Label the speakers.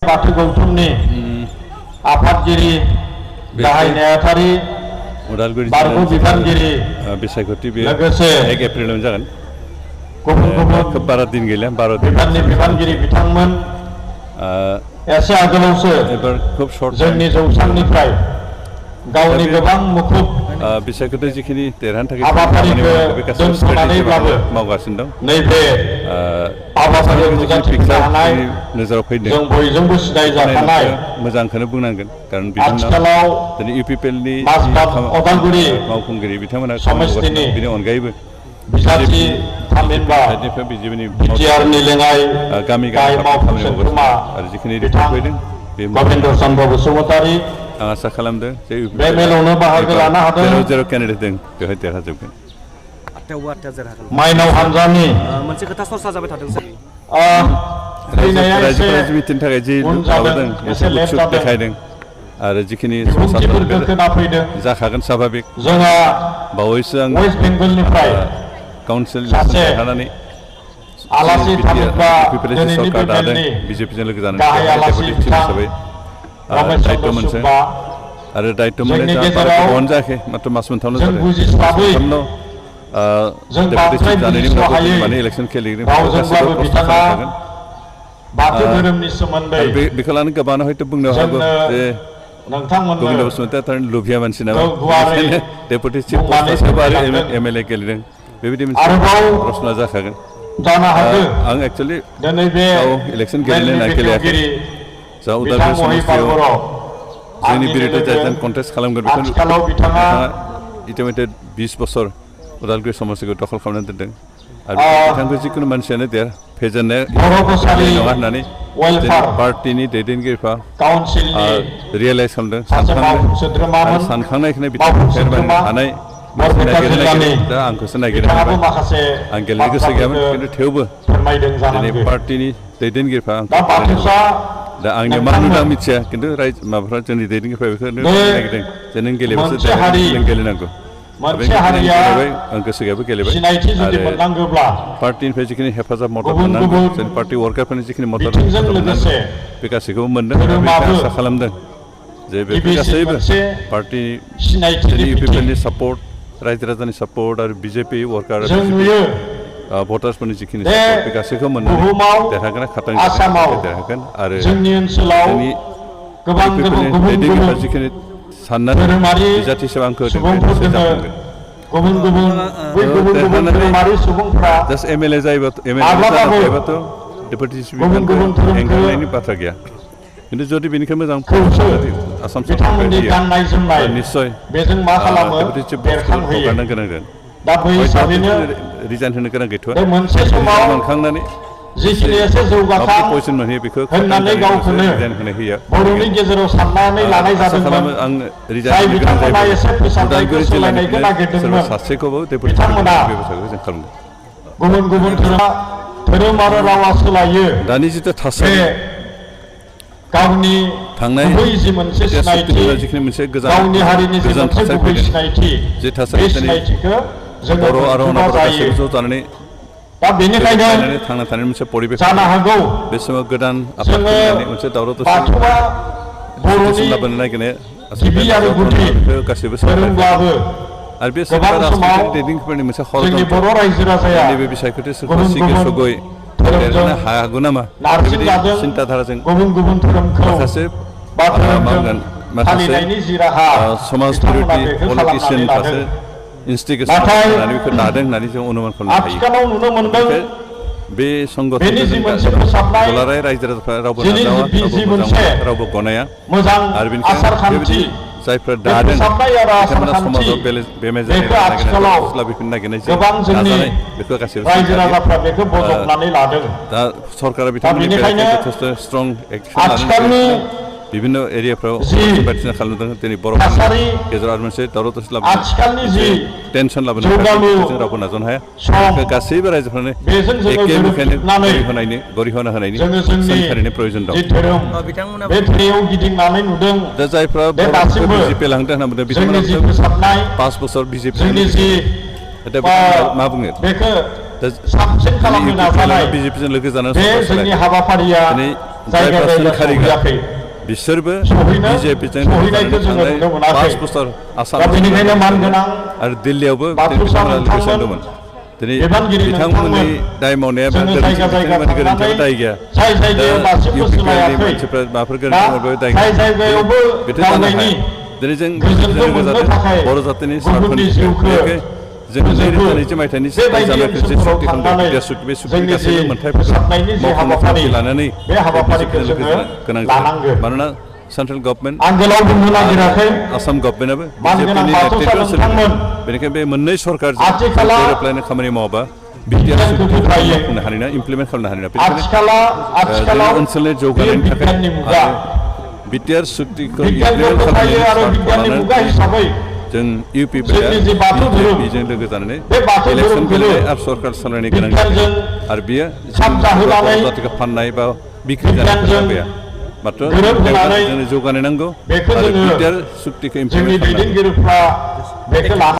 Speaker 1: बाथौ गौथुमनि आफादगिरि गाहाय नेहाथारि
Speaker 2: उदालगुरि
Speaker 1: बारग' बिबानगिरि
Speaker 2: बिसायख'थि बे
Speaker 1: लोगोसे
Speaker 2: 1 एप्रिलावनो जागोन
Speaker 1: गुबुन गुबुन
Speaker 2: खोब बारा दिन गैला 12 दिन
Speaker 1: बिबाननि बिबानगिरि बिथांमोन एसे आगोलावसो
Speaker 2: एबार खोब सर्ट
Speaker 1: जोंनि जौसांनिफ्राय गावनि गोबां मुखुब
Speaker 2: बिसायख'थि जिखिनि देरहानो थाखाय
Speaker 1: हाबाफारिखौ दोनथ'नानैब्लाबो
Speaker 2: मावगासिनो दं
Speaker 1: नैबे हाबाफारियाव नुजाथिनो हानाय
Speaker 2: नोजोराव फैदों
Speaker 1: जों बयजोंबो सिनायजाखानाय
Speaker 2: मोजांखौनो बुंनांगोन कारण
Speaker 1: आथिखालाव
Speaker 2: दिनै इउपिपिएलनि
Speaker 1: उदालगुरि
Speaker 2: मावफुंगिरि बिथांमोना
Speaker 1: समष्टिनि
Speaker 2: बेनि अनगायैबो
Speaker 1: बिजाथि थामहिनबा
Speaker 2: बिजेपिनि
Speaker 1: बिटिआरनि लेङाइ
Speaker 2: गामि
Speaker 1: गाहाय मावफुं सोद्रोमा
Speaker 2: आरो जिखिनि रिपर्ट फैदों बे
Speaker 1: गबिन्द चन्द्र बसुमतारी
Speaker 2: आं आसा खालामदों जे
Speaker 1: बे मेलावनो बाहागो लानो हादों
Speaker 2: जेराव केन्डिडेट दं बेवहाय देरहाजोबगोन
Speaker 1: माइनाव हानजानि
Speaker 3: मोनसे खोथा सरसा जाबाय थादों सार
Speaker 2: मिथिनो थाखाय जि माबादों एसे उत्सुक देखायदों आरो जिखिनि जाखागोन स्वाभाबिक
Speaker 1: जोंहा
Speaker 2: बावैसो आं
Speaker 1: वेस्ट बेंगलनिफ्राय
Speaker 2: काउन्सिल
Speaker 1: सासे
Speaker 2: देरहानानै
Speaker 1: आलासि थामहिनबा
Speaker 2: दिनैनि सरकार दादों बिजेपिजों लोगो जानानै डेपुटि चिफ हिसाबै दायित्व मोनसे आरो दायित्व मोननाय गोबावानो जायाखै मात्र मास मोनथामल' जादों डेपुटि चिफ जानायनि उनाव माने इलेक्सन खेलेगिरि गासिबो प्रस्ताब खालामखागोन
Speaker 1: बाथौ धोरोमनि सोमोन्दै
Speaker 2: बेखौ लानानै गोबाङानो हयथ' बुंनो हागौ जे गबिन्द बसुमतारी थारैनो लुभिया मानसि नामा बेनिखायनो डेपुटि चिफ पस्टआबो आरो एमएलए गेलेदों बेबायदि मोनसे प्रश्न जाखागोन आं एक्चुअलि गाव इलेक्सन गेलेनो होनना गेलेयाखै जा उदालगुरि समष्टियाव जोंनि बिरुद्धे जायजों कन्टेस्ट खालामगोन बेखौ बिथाङा इतिमध्य 20 बोसोर उदालगुरि समष्टिखौ दखल खालामनानै दोनदों आरो बिथांखौ जिखुनु मानसियानो फेजेननाय नङा होननानै पार्टिनि दैदेनगिरिफ्रा रियेलाइज खालामदों सानखांनायखौनो बिथांमोन हानाय दा आंखौसो नागिरनो हाबाय आं गेलेनो गोसो गैयामोन खिन्थु थेवबो दिनै पार्टिनि दैदेनगिरिफ्रा दा आंनि मा नुदों आं मिथिया खिन्थु माबाफ्रा जोंनि दैदेनगिरिफ्रा बेखौनो नागिरदों जे नों गेलेबासो नों गेलेनांगौ आं गोसो गैयाबो गेलेबाय आरो पार्टिनिफ्राय जिखिनि हेफाजाब मदद मोननांगौ जोंनि पार्टि वार्कारफोरनि जिखिनि मदद मोननांगौ बे गासैखौबो मोनदों आरो बेखौ आसा खालामदों जे बेफोर गासैबो पार्टि इउपिपिएलनि सापर्ट रायजो राजानि सापर्ट आरो बिजेपि वार्कार भटार्सफोरनि जिखिनि सापर्ट बे गासैखौ मोननानै देरहागोन देरहागोन आरो जोंनि दैदेनगिरिफ्रा जिखिनि साननानै बिजाथि हिसाबै आंखौ जास्ट एमएलए जायोबाथ' डेपुटि चिफ एंगारनायनि बाथ्रा गैया खिन्थु जुदि बेनिखाय मोजां आसाम सरकार निस्सय डेपुटि चिफ हगारनो गोनां जागोन रिजाइन होनो गोनां गैथ'आ मोनखांनानै पजिसन मोनहैयो बेखौ रिजाइन होनो होयो आं रिजाइन होनो गोनां जायोब्ला उदालगुरि जिल्लानिफ्राय सोरबा सासेखौबो डेपुटि बेबस्थाखौ जों खालामगोन
Speaker 1: गुबुन गुबुन धोरोम आरो रावा सोलायो
Speaker 2: दानि जिथु थासारि
Speaker 1: गावनि
Speaker 2: थांनाय
Speaker 1: जि मोनसे सिनायथि
Speaker 2: जिखिनि मोनसे
Speaker 1: गावनि हारिनि जि मोनसे गुबै सिनायथि
Speaker 2: जे थासारिखौ बर' आरो अनाबर गासैबो ज' जानानै
Speaker 1: दा बेनिखायनो
Speaker 2: थांना थानायनि मोनसे परिबेख
Speaker 1: जानो हागौ
Speaker 2: बे समाव गोदान आफाद खुलिनानै मोनसे दावराव दावसि लाबोनो नागिरनाय गासैबो आरो बे दैदेनगिरिफोरनि मोनसे नैबे बिसायख'थि सोरखौ सिगे सगै देरहानो हागौ नामा बेबायदि सिन्ताधाराजों माखासे समाज बिरोधी पलिटिसियानफ्रासो इन्स्टिगेसन खालामनानै बेखौ लादों होननानै जों अनुमान खालामनो हायो बे संगठनखौ दुलाराय रायजो राजाफ्रा रावबो नाजावा रावबो गनाया आरो बेनिखायनो बेबायदि जायफ्रा दादों बिथांमोना समाजाव बेमेजाय लाबोफिननो नागिरनाय नाजानाय बेखौ गासैबो दा सरकारा बिथांमोननि जथेस्थ स्ट्रं एक्सन लानो বিভিন্ন एरियाफ्राव बायदिसिना खालामदों दिनै
Speaker 1: थासारि
Speaker 2: बर'फोरनि गेजेराव आरो मोनसे दावराव दावसि लाबोदों
Speaker 1: आथिखालनि जि
Speaker 2: टेनसन लाबोनो
Speaker 1: जौगालु
Speaker 2: जों रावबो नाजावनो हाया
Speaker 1: सम
Speaker 2: गासैबो रायजोफ्रानो
Speaker 1: बेजों जोङो
Speaker 2: एखे मुखायनो
Speaker 1: गोरोबनानै
Speaker 2: गरिहना होनायनि
Speaker 1: जोङो जोंनि
Speaker 2: सोंखारिनो प्रयोजन दं
Speaker 1: जि धोरोम
Speaker 3: बिथांमोना
Speaker 1: बे धोरोमाव गिदिंनानै नुदों
Speaker 2: दा जायफ्रा
Speaker 1: बे दासिमबो
Speaker 2: बिजेपि लांदों होनना बुंदों
Speaker 1: जोंनि जि
Speaker 2: बिथांमोना
Speaker 1: फोसाबनाय
Speaker 2: 5 बोसोर बिजेपि
Speaker 1: जोंनि जि
Speaker 2: दा बिथांमोना मा बुङो
Speaker 1: बेखौ
Speaker 2: दा
Speaker 1: साबसिन खालामनो नाजानाय
Speaker 2: बिजेपिजों लोगो जानानै
Speaker 1: बे जोंनि हाबाफारिया
Speaker 2: दिनै
Speaker 1: जायगा
Speaker 2: जायफ्रा
Speaker 1: जायगा
Speaker 2: सोंखारिगोन
Speaker 1: सहैयाखै
Speaker 2: बिसोरबो
Speaker 1: सहैनो
Speaker 2: बिजेपिजों
Speaker 1: सहैनायखौ जोङो नुनो मोनाखै
Speaker 2: 5 बोसोर आसाम
Speaker 1: दा बेनिखायनो मानगोनां
Speaker 2: आरो दिल्लीयावबो
Speaker 1: बाथौसा
Speaker 2: लोगोसे
Speaker 1: नोंथांमोन
Speaker 2: दंमोन दिनै
Speaker 1: बिबानगिरि
Speaker 2: बिथांमोननि दाय मावनाया
Speaker 1: जोङो जायगा जायगा
Speaker 2: गोरोन्थियाव दाय गैया
Speaker 1: जाय जायगायाव दासिमबो सोलायाखै
Speaker 2: मानसिफ्रा माबाफोर
Speaker 1: दा
Speaker 2: गोरोन्थि दाय
Speaker 1: जाय जायगायावबो
Speaker 2: बेथ' जानो
Speaker 1: दावबायनि
Speaker 2: हाया दिनै जों
Speaker 1: गोजोनखौ मोननो थाखाय
Speaker 2: बर' जातिनि
Speaker 1: गुबुननि जिउखौ
Speaker 2: जों 2002 मायथाइनि
Speaker 1: बेबायदि ओनसोलफोराव थांनानै
Speaker 2: बे
Speaker 1: जोंनि जि
Speaker 2: गासैबो मोनथायफोरखौ
Speaker 1: फोसाबनायनि जि हाबाफारि
Speaker 2: लानानै
Speaker 1: बे हाबाफारिखौ जोङो
Speaker 2: गोनां
Speaker 1: लानांगो
Speaker 2: मानोना सेन्ट्रेल गभर्नमेन्ट
Speaker 1: आं गोलाव बुंनो नागिराखै
Speaker 2: आसाम गभर्नमेन्टआबो
Speaker 1: मानगोनां बाथौसा नोंथांमोन
Speaker 2: बेनिखायनो बे मोननै सरकारजों
Speaker 1: आथिखालाव
Speaker 2: गोरोबलायनाय खामानि मावाबा बिटिआर
Speaker 1: बिगियानखौ फोथायो
Speaker 2: खालामनो हानाय नङा इमप्लिमेन्ट खालामनो हानाय नङा
Speaker 1: आथिखालाव
Speaker 2: ओनसोलनि
Speaker 1: बेयो
Speaker 2: जौगानायनि थाखाय
Speaker 1: बिगियाननि मुगा
Speaker 2: बिटिआर सुक्तिखौ
Speaker 1: बिगियानखौ फोथायो आरो बिगियाननि मुगा हिसाबै
Speaker 2: जों इउपि
Speaker 1: जोंनि जि बाथौ धोरोम
Speaker 2: बिजों लोगो जानानै
Speaker 1: बे बाथौ
Speaker 2: इलेक्सन
Speaker 1: धोरोमखौनो
Speaker 2: गेलेनाय आरो सरकार सालायनाय गोनां
Speaker 1: बिगियानजों
Speaker 2: आरो बियो
Speaker 1: साब जाहोनानै
Speaker 2: जातिखौ फाननाय बा बिक्रि
Speaker 1: बिगियानजों
Speaker 2: जानाय गैया मात्र
Speaker 1: गोरोबहोनानै
Speaker 2: जोंनो जौगानाय नांगौ
Speaker 1: बेखौ
Speaker 2: आरो
Speaker 1: जोङो
Speaker 2: बिटिआर सुक्तिखौ
Speaker 1: जोंनि
Speaker 2: इमप्लिमेन्ट खालामनांगौ
Speaker 1: दैदेनगिरिफ्रा बेखौ लानांगौ